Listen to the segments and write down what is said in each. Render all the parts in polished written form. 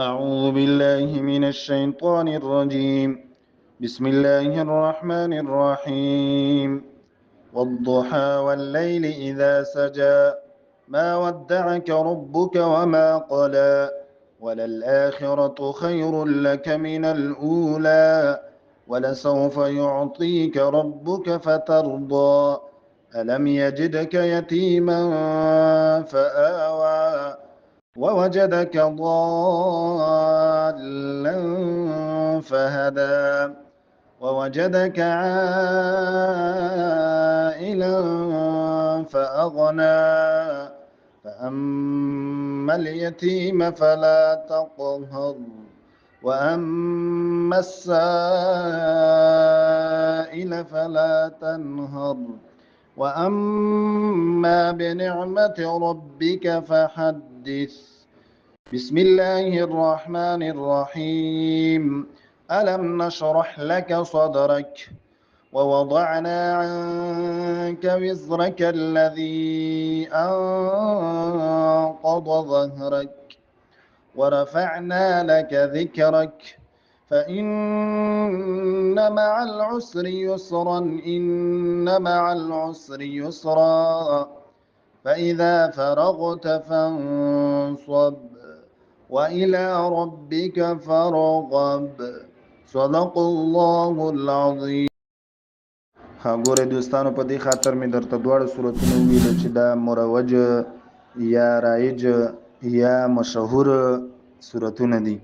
أعوذ بالله من الشيطان الرجيم. بسم الله الرحمن الرحيم. والضحى والليل إذا سجى ما ودعك ربك وما قلى وللآخرة خير لك من الأولى ولسوف يعطيك ربك فترضى ألم يجدك يتيما فآوى ووجدك ضالا فهدى ووجدك عائلا فأغنى فأما اليتيم فلا تقهر وأما السائل فلا تنهر وأما بنعمة ربك فحدث. بسم الله الرحمن الرحيم. ألم نشرح لك صدرك ووضعنا عنك وزرك الذي أنقض ظهرك ورفعنا لك ذكرك فإن مع العسر يسرا إن مع العسر يسرا فإذا فرغت فانصب وإلى ربك فارغب. صدق الله العظیم. ها ګوره دوستانو، په دې خاطر مې درته دواړه صورتونه وویل چې دا مروج یا رایج یا مشهور صورتونه دي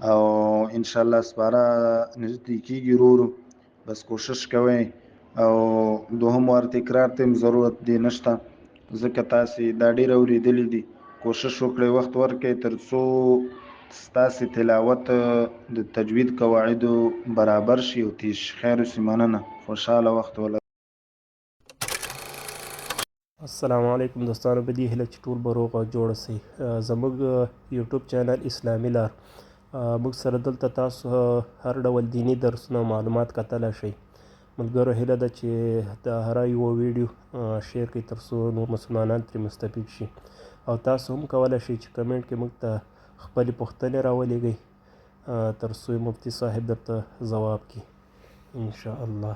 او انشاءالله سپاره نږدې کېږي ورو بس کوشش کوئ او دوهم وار تکرار ته ضرورت دی نشته ځکه تاسې دا ډېر اورېدلي دي. کوشش وکړئ وخت ورکړئ تر څو ستاسې تلاوت د تجوید قواعدو برابر شي او تیز شي. خیر اوسې، مننه. خوشحاله وخت ولرئ. السلام علیکم دوستانو، په دې هیله چې ټول به روغ او جوړ شئ. زموږ یوټیوب چینل اسلامي لار، موږ سره دلته تاسو هر ډول دینی درسونه او معلومات کتلی شئ. ملګرو هیله ده چې د هر یوه ویډیو شیر کړئ تر څو نور مسلمانان ترې مستفید شي، او تاسو هم کولی شئ چې کمنټ کې موږ ته خپلې پوښتنې راولېږئ تر څو مفتي صاحب درته ځواب کړي انشاءالله.